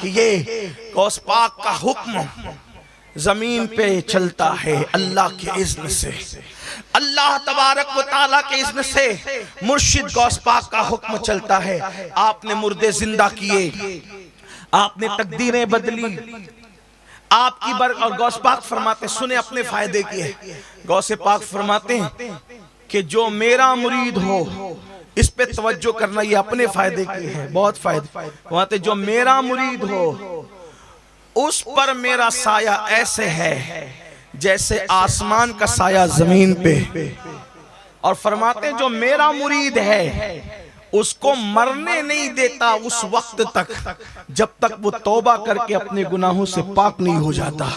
कि ये गौस पाक का हुक्म जमीन पे चलता है अल्लाह के इज़्न से, अल्लाह तबारक व तआला के इज़्न से मुर्शिद गौस पाक का हुक्म चलता है। आपने मुर्दे जिंदा किए, आपने तकदीरें बदली, आपकी और गौस पाक फरमाते, सुने अपने फायदे की है, गौस पाक फरमाते हैं कि जो मेरा मुरीद हो, इस पे तवज्जो करना, ये अपने फायदे की है, बहुत फायदे फरमाते, जो मेरा मुरीद हो उस पर मेरा साया ऐसे है जैसे आसमान का साया जमीन पे। और फरमाते जो मेरा मुरीद है उसको मरने नहीं देता उस वक्त तक जब तक वो तौबा करके अपने गुनाहों से पाक नहीं हो जाता।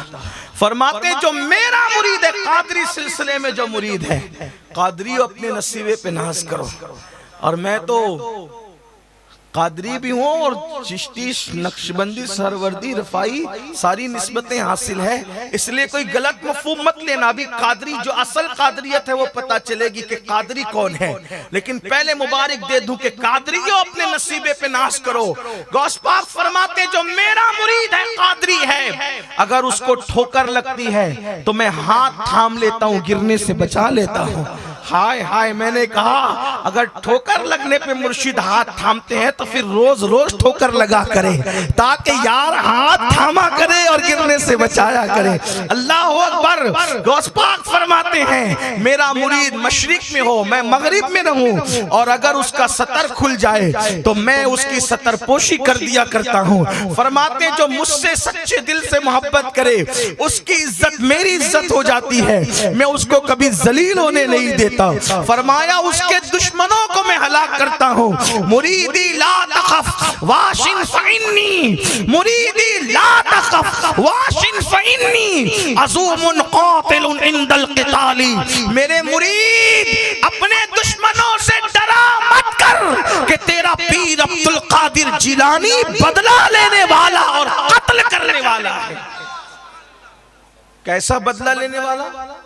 फरमाते जो मेरा मुरीद है, कादरी सिलसिले में जो मुरीद है, कादरी अपने नसीबे पे नाज करो। और मैं तो कादरी भी हूँ और चिश्ती, नक्शबंदी, सरवर्दी, रफाई सारी निस्बतें हासिल है, इसलिए कोई गलत मफहूम मत लेना। अभी कादरी जो असल कादरियत है वो पता चलेगी कि कादरी कौन है, लेकिन पहले मुबारक दे दूं कि कादरियों अपने नसीबे पे नाश करो। गौस पाक फरमाते जो मेरा मुरीद है कादरी है, अगर उसको ठोकर लगती है तो मैं हाथ थाम लेता हूँ, गिरने से बचा लेता हूँ। हाय हाय, मैंने कहा अगर ठोकर लगने पे मुर्शिद हाथ थामते हैं तो फिर रोज रोज ठोकर लगा करे, ताकि यार हाथ थामा करे और गिरने से बचाया करे। अल्लाह अकबर। गौस पाक फरमाते हैं मेरा मुरीद मशरिक में हो, मैं मगरिब में रहूं, और अगर उसका सतर खुल जाए तो मैं उसकी सतर पोशी कर दिया करता हूं। फरमाते जो मुझसे सच्चे दिल से मोहब्बत करे उसकी इज्जत मेरी इज्जत हो जाती है, मैं उसको कभी जलील होने नहीं देता। फरमाया उसके दुश्मनों को मैं हलाक करता हूँ। मुरीदी ला तखफ वाशिन फइन्नी, मुरीदी ला तखफ वाशिन फइन्नी अज़ूमुन क़ातिलुन इंदल क़िताली। मेरे मुरीद अपने दुश्मनों से डरा मत कर कि तेरा पीर अब्दुल कादिर जिलानी बदला लेने वाला और कत्ल करने वाला है। कैसा बदला लेने वाला?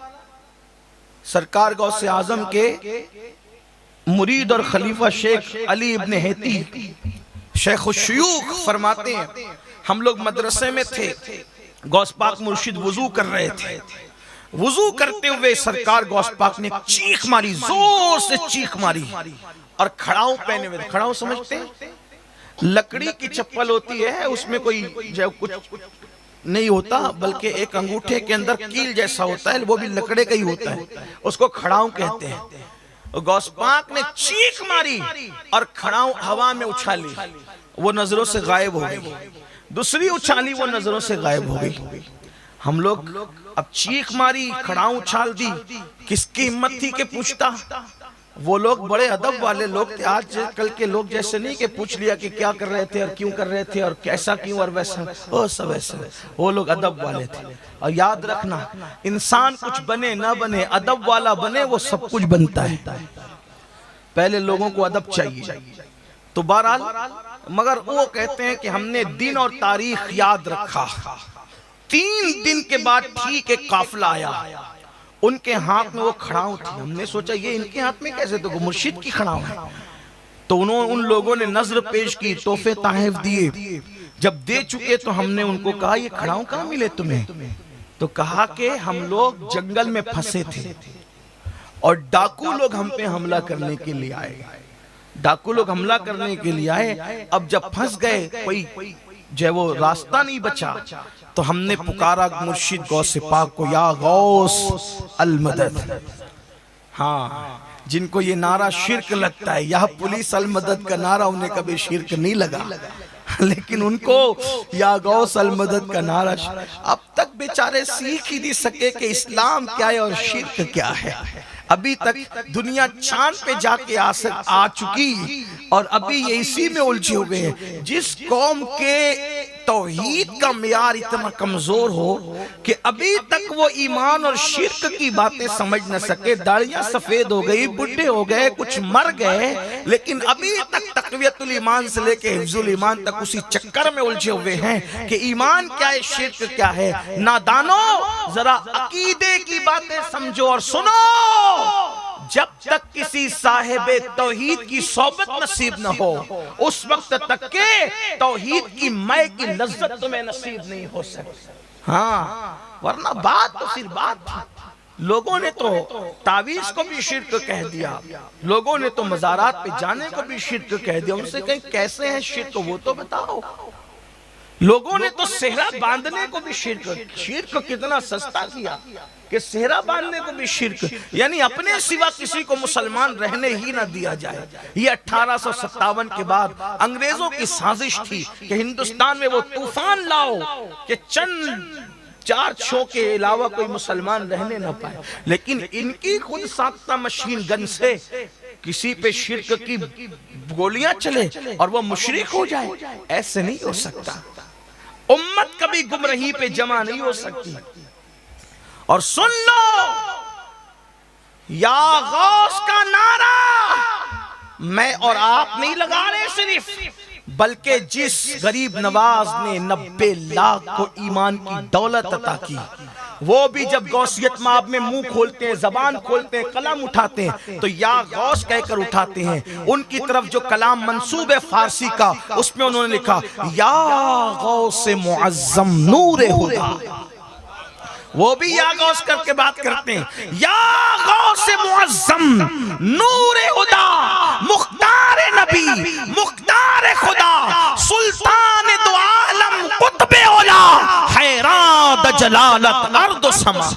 सरकार गौसे आजम के मुरीद और खलीफा शेख अली इब्ने हेती शेख शुयूख फरमाते हैं हम लोग मदरसे में थे, गौस पाक मुर्शिद वुजू कर रहे थे, वुजू करते हुए सरकार गौस पाक ने चीख मारी, जोर से चीख मारी, और खड़ाऊ पहने हुए। खड़ाऊ समझते हैं? लकड़ी की चप्पल होती है, उसमें कोई जो कुछ नहीं होता बल्कि एक अंगूठे के अंदर कील जैसा होता है, वो भी लकड़े का ही होता है, उसको खड़ाऊ कहते हैं। गौस पाक ने चीख मारी और खड़ाऊ हवा में उछाली, वो नजरों से गायब हो गई। दूसरी उछाली, वो नजरों से गायब हो गई। हम लोग अब चीख मारी, खड़ाऊ उछाल दी, किसकी हिम्मत थी कि पूछता? वो लोग बड़े अदब वाले लोग थे, आज कल के लोग जैसे नहीं कि पूछ लिया कि क्या कर रहे थे और क्यों कर रहे थे और कैसा क्यों और वैसा, ओ सब ऐसे। वो लोग अदब वाले थे। और याद रखना, इंसान कुछ बने ना बने, अदब वाला बने वो सब कुछ बनता है। पहले लोगों को अदब चाहिए। तो बहरहाल, मगर वो कहते हैं कि हमने दिन और तारीख याद रखा। 3 दिन के बाद ठीक एक काफिला आया, उनके हाथ में वो खड़ाऊ थी। हमने सोचा ये इनके हाथ में कैसे, तो मुर्शिद की खड़ाऊ है। तो उन लोगों ने नजर पेश की, तोहफे ताहिफ दिए। जब दे चुके तो हमने उनको कहा ये खड़ाऊ कहाँ मिले तुम्हें? तो कहा कि हम लोग जंगल में फंसे थे और डाकू लोग हम पे हमला करने के लिए आए। डाकू लोग हमला करने के लिए आए। अब जब फंस गए, कोई जो वो रास्ता नहीं बचा, तो हमने पुकारा मुर्शिद गौस पाक को, या गौस अल मदद। हाँ, जिनको ये नारा शिर्क लगता है, यह पुलिस अल मदद का नारा उन्हें कभी शिर्क नहीं लगा, लेकिन उनको या गौस अल मदद का नारा अब तक बेचारे सीख ही नहीं सके कि इस्लाम क्या है और शिर्क क्या है। अभी तक दुनिया चांद पे जाके आ चुकी और अभी ये इसी में उलझे हुए हैं। जिस कौम के तौहीद का मियार इतना कमजोर हो कि अभी तक वो ईमान और शिर्क की बातें समझ न सके, दाढ़ियां सफेद हो गई, बुढ़े हो गए, कुछ मर गए, लेकिन अभी तक तकवियतुल ईमान से लेके हिफ्जुल ईमान तक उसी चक्कर में उलझे हुए हैं कि ईमान क्या है, शिर्क क्या है। नादानो, जरा अकीदे की बातें समझो और सुनो। जब तक किसी साहिबे तौहीद की सोबत नसीब न हो उस वक्त तक के तौहीद की मै की लज्जत तुम्हें नसीब नहीं हो सकती। हाँ, वरना बात तो सिर्फ बात थी। लोगों ने तो तावीज को भी शिर्क कह दिया, लोगों ने तो मज़ारात पे जाने को भी शिर्क कह दिया। उनसे कहीं कैसे है शिर्क वो तो बताओ। लोगों ने तो सेहरा बांधने को भी शिर्क कितना सस्ता किया कि सेहरा बांधने को भी शिर्क, यानी अपने सिवा किसी को मुसलमान रहने ही ना दिया जाए। ये 1857 के बाद अंग्रेजों की साजिश थी कि हिंदुस्तान में वो तूफान लाओ कि चंद 4 छो के अलावा कोई मुसलमान रहने ना पाए। लेकिन इनकी खुद साख्ता मशीन गन से किसी पे शिर्क की गोलियां चले और वो मुशरिक हो जाए, ऐसे नहीं हो सकता। उम्मत कभी गुमराही पे जमा नहीं हो सकती। और सुन लो, या गौस का नारा मैं और आप नहीं लगा रहे सिर्फ, बल्कि जिस गरीब नवाज ने 90 लाख को ईमान की दौलत अता की, वो भी जब गौसियत माब में मुंह खोलते हैं, जबान खोलते हैं, कलम उठाते हैं तो या गौस कहकर उठाते हैं। उनकी तरफ जो कलाम मंसूब है फारसी का, उसमें उन्होंने लिखा या गौस मुअज्जम नूरे हुदा, वो भी या गौस करके बात करते हैं। या गौस मुअज्जम नूरे हुदा मुख्तार नबी मुख्तार खुदा सुल्तान दो आलम कुतबे औला हैरान द जलालत अर्द समा।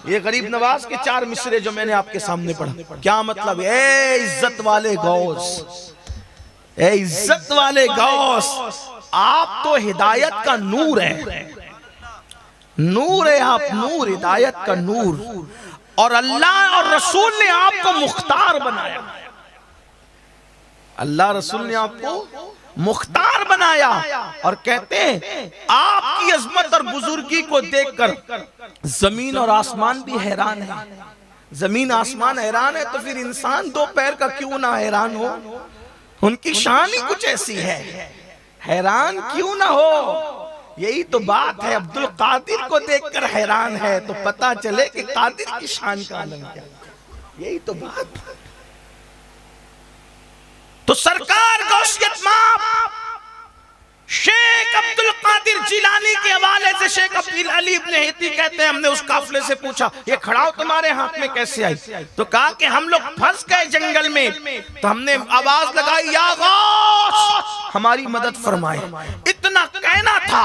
ये गरीब नवाज के 4 मिसरे जो मैंने आपके सामने पढ़ा, क्या मतलब? ए इज्जत वाले गौस, ए इज्जत वाले गौस, आप तो हिदायत का नूर है, नूर है आप, नूर हिदायत का नूर। और अल्लाह और रसूल ने आपको मुख्तार बनाया, अल्लाह रसूल ने आपको मुख्तार बनाया। और कहते हैं आपकी अजमत और बुजुर्गी को देखकर जमीन और आसमान भी हैरान है। जमीन आसमान हैरान है तो फिर इंसान 2 पैर का क्यों ना हैरान हो? उनकी शान ही कुछ ऐसी है, हैरान क्यों ना हो? यही तो बात है। अब्दुल कादिर को देखकर हैरान है तो पता चले कि कादिर की शान का आलम क्या। यही तो बात है। तो सरकार गौसियत माब शेख अब्दुल कादिर जिलानी के हवाले से शेख अली इब्न हेती कहते हैं, हमने उस काफिले से पूछा ये खड़ाऊ तुम्हारे हाथ में कैसे आई? तो कहा कि हम लोग फंस गए जंगल में, तो हमने आवाज लगाई या गौस हमारी मदद फरमाए। इतना कहना था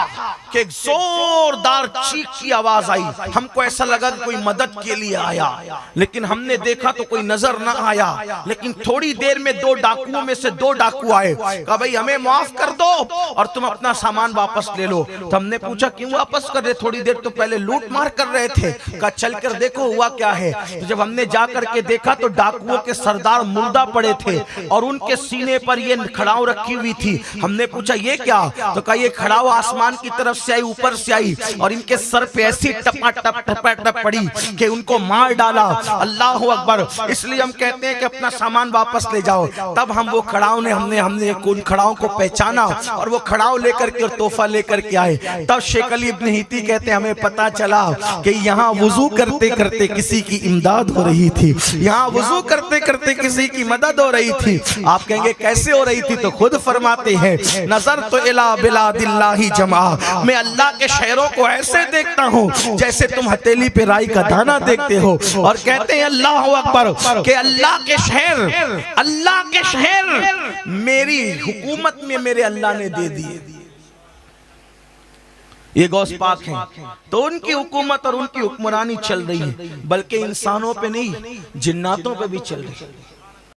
कि एक जोरदार चीख की आवाज आई। हमको ऐसा लगा कि कोई मदद के लिए आया, लेकिन हमने देखा तो कोई नजर ना आया। लेकिन थोड़ी देर में 2 डाकुओं में से 2 डाकू आए, कहा भाई हमें माफ कर दो और तुम अपना सामान वापस ले लो। तो हमने पूछा क्यों वापस कर रहे? थोड़ी देर तो पहले लूट मार कर रहे थे। कहा चल कर देखो हुआ क्या है। तो जब हमने जा करके देखा तो डाकुओं के सरदार मुर्दा पड़े थे और उनके सीने पर ये खड़ाऊ रखी हुई थी। हमने पूछा ये क्या? तो कहा ये खड़ाऊ आसमान की तरफ से आई, ऊपर से आई और इनके सर पे ऐसी टपाटप टपाटप पड़ी कि उनको मार डाला। अल्लाह अकबर। इसलिए हम कहते हैं कि अपना सामान वापस ले जाओ। तब हम वो खड़ाऊ ने हमने उन खड़ाऊ को पहचाना और वो खड़ाऊ लेकर के और तोहफा लेकर के आए। तब शेख अली इब्न हेती कहते हैं हमें पता चला कि यहाँ वुजू करते करते किसी की इमदाद हो रही थी, यहाँ वुजू करते करते किसी की मदद हो रही थी। आप कहेंगे कैसे हो रही थी? तो खुद फरमाते हैं नजर तो इला बिलादिल्लाहि जमा, मैं अल्लाह के शहरों को ऐसे देखता हूँ जैसे तुम हथेली पे राई का दाना देखते हो। और कहते हैं अल्लाह अकबर कि अल्लाह के शहर मेरी हुकूमत में मेरे अल्लाह ने दे दिए। ये गौस पाक हैं तो उनकी हुकूमत और उनकी हुक्मरानी चल रही है, बल्कि इंसानों पे नहीं जिन्नातों पे भी चल रही है।